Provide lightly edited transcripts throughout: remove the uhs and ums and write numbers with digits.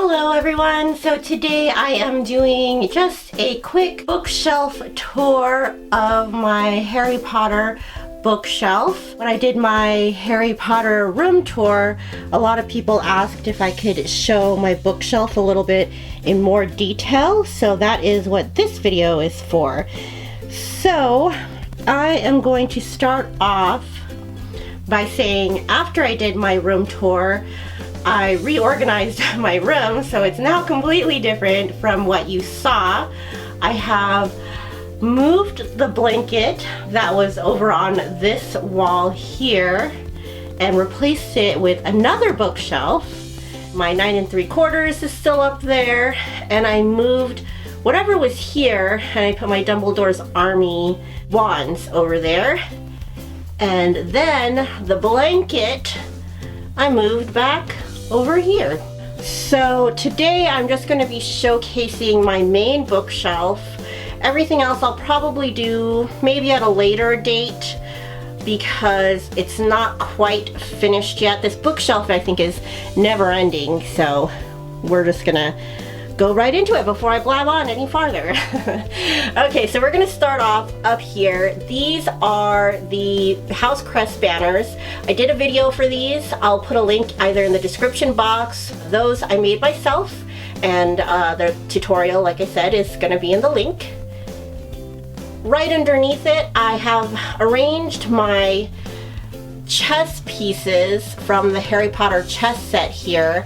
Hello everyone! So today I am doing just a quick bookshelf tour of my Harry Potter bookshelf. When I did my Harry Potter room tour, a lot of people asked if I could show my bookshelf a little bit in more detail, so that is what this video is for. So I am going to start off by saying after I did my room tour, I reorganized my room, so it's now completely different from what you saw. I have moved the blanket that was over on this wall here and replaced it with another bookshelf. My 9 3/4 is still up there, and I moved whatever was here and I put my Dumbledore's Army wands over there. And then the blanket I moved back over here. So today I'm just going to be showcasing my main bookshelf. Everything else I'll probably do maybe at a later date because it's not quite finished yet. This bookshelf I think is never ending, so we're just gonna go right into it before I blab on any farther. Okay, so we're gonna start off up here. These are the house crest banners. I did a video for these. I'll put a link either in the description box. Those I made myself, and the tutorial, like I said, is gonna be in the link. Right underneath it, I have arranged my chess pieces from the Harry Potter chess set here.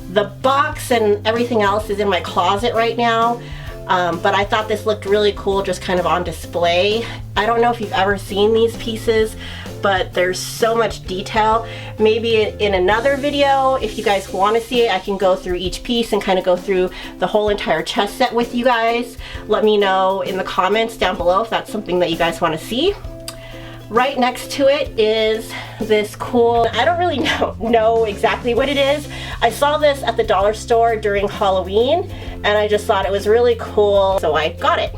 The box and everything else is in my closet right now, but I thought this looked really cool just kind of on display. I don't know if you've ever seen these pieces, but there's so much detail. Maybe in another video, if you guys want to see it, I can go through each piece and kind of go through the whole entire chess set with you guys. Let me know in the comments down below if that's something that you guys want to see. Right next to it is this cool, I don't really know exactly what it is. I saw this at the dollar store during Halloween and I just thought it was really cool, so I got it.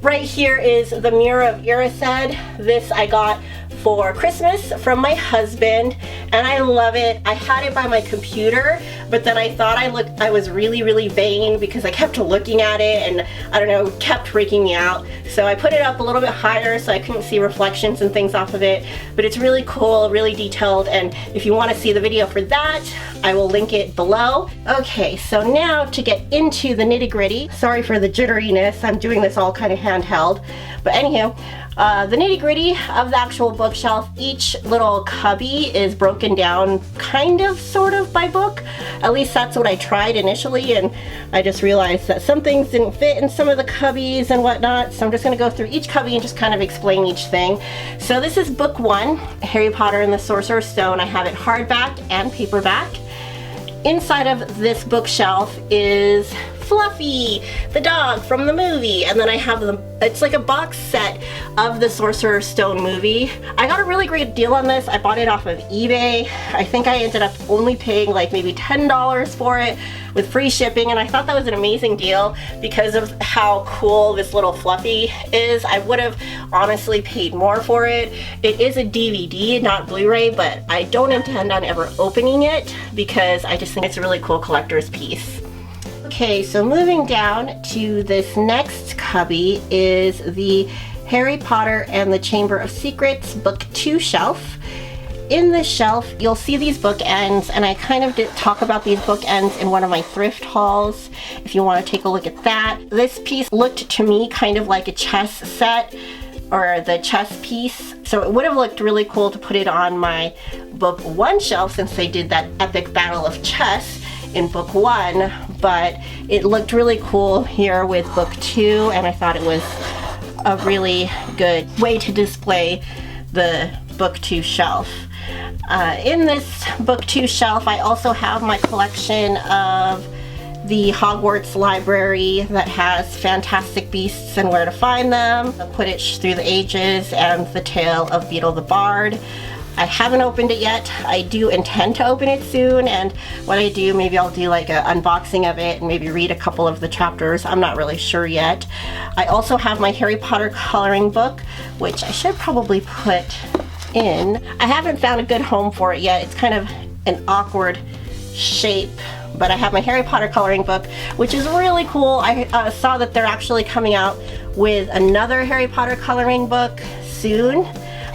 Right here is the Mirror of Erised. This I got for Christmas from my husband and I love it. I had it by my computer, but then I thought I was really vain because I kept looking at it and I don't know, it kept freaking me out. So I put it up a little bit higher so I couldn't see reflections and things off of it, but it's really cool, really detailed, and if you want to see the video for that, I will link it below. Okay, so now to get into the nitty-gritty. Sorry for the jitteriness, I'm doing this all kind of handheld, but anyhow, the nitty-gritty of the actual bookshelf, each little cubby is broken down kind of, sort of by book. At least that's what I tried initially, and I just realized that some things didn't fit in some of the cubbies and whatnot, so I'm just going to go through each cubby and just kind of explain each thing. So this is book 1, Harry Potter and the Sorcerer's Stone. I have it hardback and paperback. Inside of this bookshelf is Fluffy, the dog from the movie, and then I have it's like a box set of the Sorcerer's Stone movie. I got a really great deal on this. I bought it off of eBay. I think I ended up only paying like maybe $10 for it with free shipping, and I thought that was an amazing deal because of how cool this little Fluffy is. I would have honestly paid more for it. It is a DVD, not Blu-ray, but I don't intend on ever opening it because I just think it's a really cool collector's piece. Okay, so moving down to this next cubby is the Harry Potter and the Chamber of Secrets Book 2 shelf. In this shelf, you'll see these bookends, and I kind of did talk about these bookends in one of my thrift hauls, if you want to take a look at that. This piece looked to me kind of like a chess set, or the chess piece, so it would have looked really cool to put it on my book 1 shelf since they did that epic battle of chess in book 1, but it looked really cool here with book 2, and I thought it was a really good way to display the book 2 shelf. In this book 2 shelf, I also have my collection of the Hogwarts library that has Fantastic Beasts and Where to Find Them, the Quidditch Through the Ages, and the Tale of Beetle the Bard. I haven't opened it yet. I do intend to open it soon, and when I do, maybe I'll do like an unboxing of it and maybe read a couple of the chapters. I'm not really sure yet. I also have my Harry Potter coloring book, which I should probably put in. I haven't found a good home for it yet. It's kind of an awkward shape but I have my Harry Potter coloring book, which is really cool. I saw that they're actually coming out with another Harry Potter coloring book soon,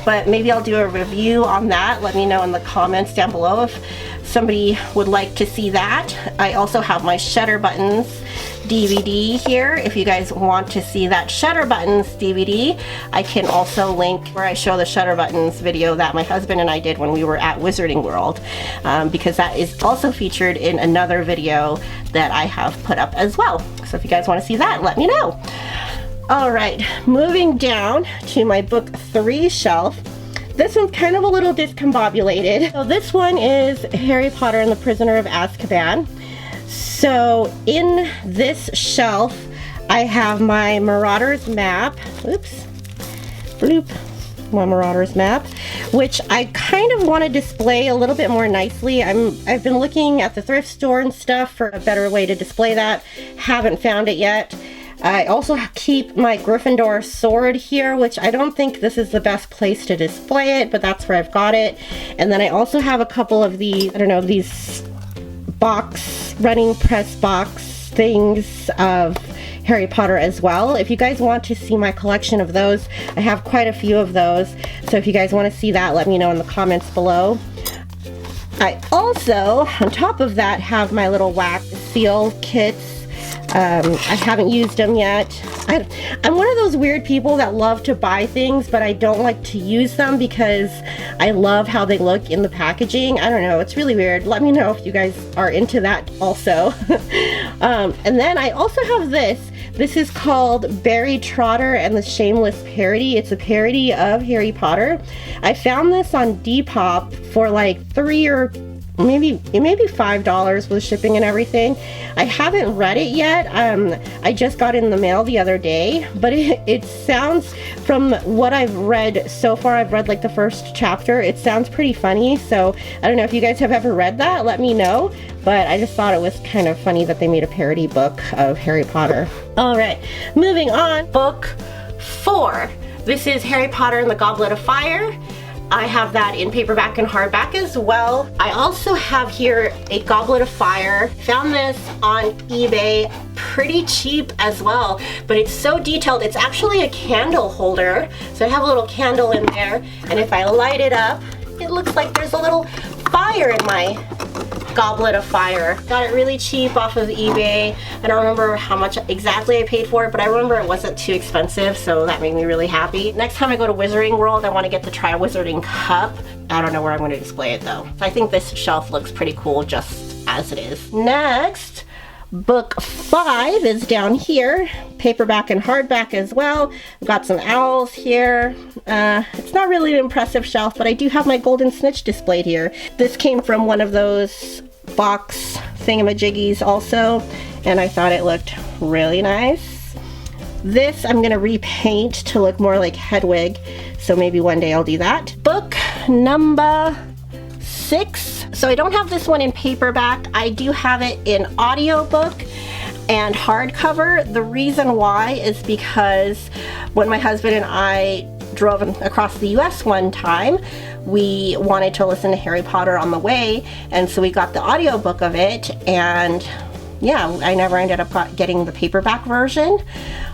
but maybe I'll do a review on that. Let me know in the comments down below if somebody would like to see that. I also have my Shutter Buttons DVD here. If you guys want to see that Shutter Buttons DVD, I can also link where I show the Shutter Buttons video that my husband and I did when we were at Wizarding World, because that is also featured in another video that I have put up as well. So if you guys want to see that, let me know. All right, moving down to my book 3 shelf. This one's kind of a little discombobulated. So this one is Harry Potter and the Prisoner of Azkaban. So in this shelf, I have my Marauders map. Oops, bloop, my Marauders map, which I kind of want to display a little bit more nicely. I've been looking at the thrift store and stuff for a better way to display that. Haven't found it yet. I also keep my Gryffindor sword here, which I don't think this is the best place to display it, but that's where I've got it. And then I also have a couple of these, I don't know, these running press box things of Harry Potter as well. If you guys want to see my collection of those, I have quite a few of those. So if you guys want to see that, let me know in the comments below. I also, on top of that, have my little wax seal kits. I haven't used them yet. I'm one of those weird people that love to buy things, but I don't like to use them because I love how they look in the packaging. I don't know, it's really weird. Let me know if you guys are into that also. And then I also have this. This is called Barry Trotter and the Shameless Parody. It's a parody of Harry Potter. I found this on Depop for like $3 or maybe $5 with shipping and everything. I haven't read it yet. I just got in the mail the other day, but it sounds, from what I've read so far, I've read like the first chapter, it sounds pretty funny. So I don't know if you guys have ever read that, let me know, but I just thought it was kind of funny that they made a parody book of Harry Potter. All right, moving on. Book 4. This is Harry Potter and the Goblet of Fire. I have that in paperback and hardback as well. I also have here a Goblet of Fire. Found this on eBay, pretty cheap as well, but it's so detailed. It's actually a candle holder. So I have a little candle in there, and if I light it up, it looks like there's a little fire in my Goblet of Fire. Got it really cheap off of eBay. I don't remember how much exactly I paid for it, but I remember it wasn't too expensive, so that made me really happy. Next time I go to Wizarding World, I want to get the Try Wizarding cup. I don't know where I'm going to display it though. So I think this shelf looks pretty cool just as it is. Next, book 5 is down here, paperback and hardback as well. I've got some owls here. It's not really an impressive shelf, but I do have my golden snitch displayed here. This came from one of those box thingamajiggies also, and I thought it looked really nice. This I'm gonna repaint to look more like Hedwig, so maybe one day I'll do that. Book number 6. So I don't have this one in paperback. I do have it in audiobook and hardcover. The reason why is because when my husband and I drove across the US one time, we wanted to listen to Harry Potter on the way, and so we got the audiobook of it, and yeah, I never ended up getting the paperback version.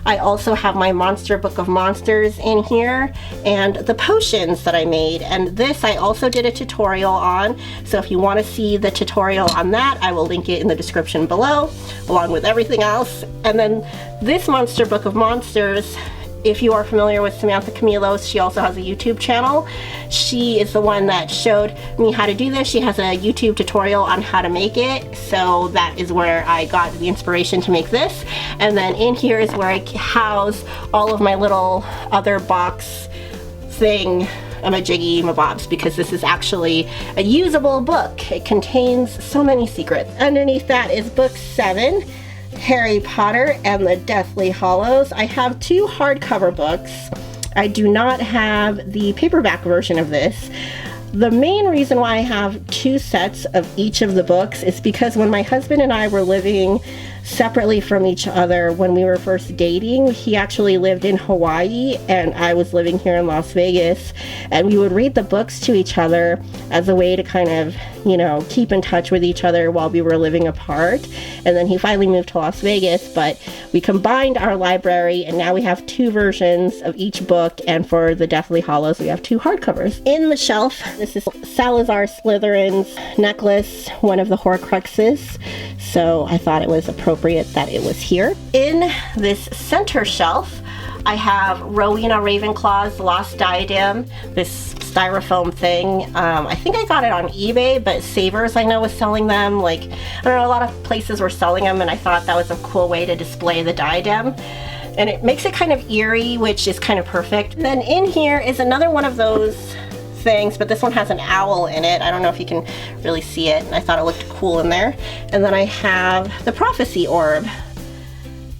I also have my Monster Book of Monsters in here and the potions that I made, and this I also did a tutorial on, so if you want to see the tutorial on that, I will link it in the description below along with everything else. And then this Monster Book of Monsters, if you are familiar with Samantha Camilos, she also has a YouTube channel. She is the one that showed me how to do this. She has a YouTube tutorial on how to make it, so that is where I got the inspiration to make this. And then in here is where I house all of my little other box thing majiggy mabobs, because this is actually a usable book. It contains so many secrets. Underneath that is book 7. Harry Potter and the Deathly Hallows. I have 2 hardcover books. I do not have the paperback version of this. The main reason why I have 2 sets of each of the books is because when my husband and I were living separately from each other when we were first dating. He actually lived in Hawaii and I was living here in Las Vegas, and we would read the books to each other as a way to kind of, you know, keep in touch with each other while we were living apart. And then he finally moved to Las Vegas, but we combined our library and now we have 2 versions of each book, and for the Deathly Hallows we have 2 hardcovers. In the shelf, this is Salazar Slytherin's necklace, one of the Horcruxes, so I thought it was appropriate that it was here. In this center shelf, I have Rowena Ravenclaw's Lost Diadem, this styrofoam thing. I think I got it on eBay, but Savers I know was selling them. Like, I don't know, a lot of places were selling them, and I thought that was a cool way to display the diadem. And it makes it kind of eerie, which is kind of perfect. And then in here is another one of those things, but this one has an owl in it. I don't know if you can really see it, and I thought it looked cool in there. And then I have the Prophecy Orb,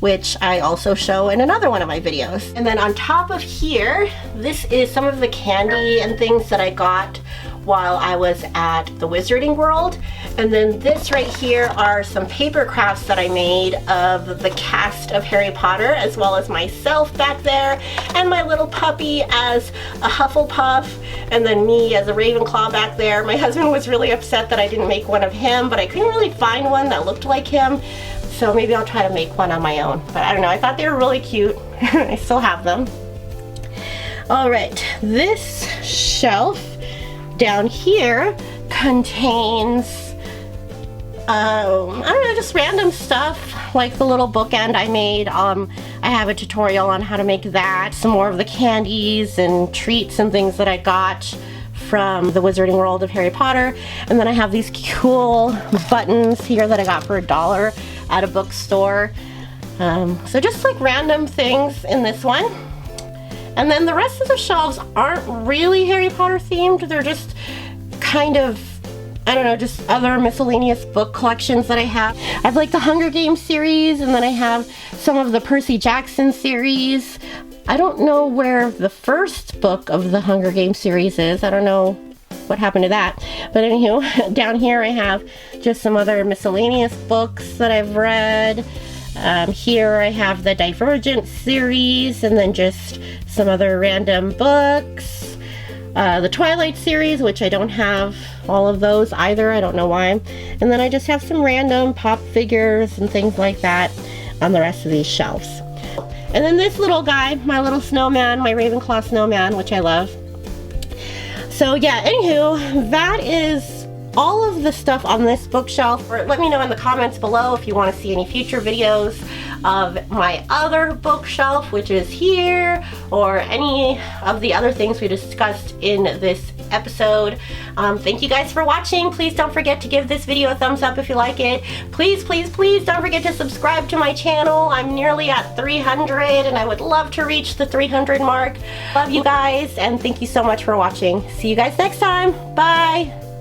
which I also show in another one of my videos. And then on top of here, this is some of the candy and things that I got while I was at the Wizarding World. And then this right here are some paper crafts that I made of the cast of Harry Potter, as well as myself back there, and my little puppy as a Hufflepuff, and then me as a Ravenclaw back there. My husband was really upset that I didn't make one of him, but I couldn't really find one that looked like him. So maybe I'll try to make one on my own. But I don't know, I thought they were really cute. I still have them. All right, this shelf down here contains, I don't know, just random stuff, like the little bookend I made. I have a tutorial on how to make that. Some more of the candies and treats and things that I got from the Wizarding World of Harry Potter. And then I have these cool buttons here that I got for $1 at a bookstore. So just like random things in this one. And then the rest of the shelves aren't really Harry Potter themed. They're just kind of, I don't know, just other miscellaneous book collections that I have. I have like the Hunger Games series, and then I have some of the Percy Jackson series. I don't know where the first book of the Hunger Games series is. I don't know what happened to that. But anywho, down here I have just some other miscellaneous books that I've read. Here I have the Divergent series, and then just some other random books. The Twilight series, which I don't have all of those either. I don't know why. And then I just have some random pop figures and things like that on the rest of these shelves. And then this little guy, my little snowman, my Ravenclaw snowman, which I love. So yeah, anywho, that is all of the stuff on this bookshelf. Or let me know in the comments below if you want to see any future videos of my other bookshelf, which is here, or any of the other things we discussed in this episode. Thank you guys for watching. Please don't forget to give this video a thumbs up if you like it. Please, please, please don't forget to subscribe to my channel. I'm nearly at 300 and I would love to reach the 300 mark. Love you guys, and thank you so much for watching. See you guys next time. Bye.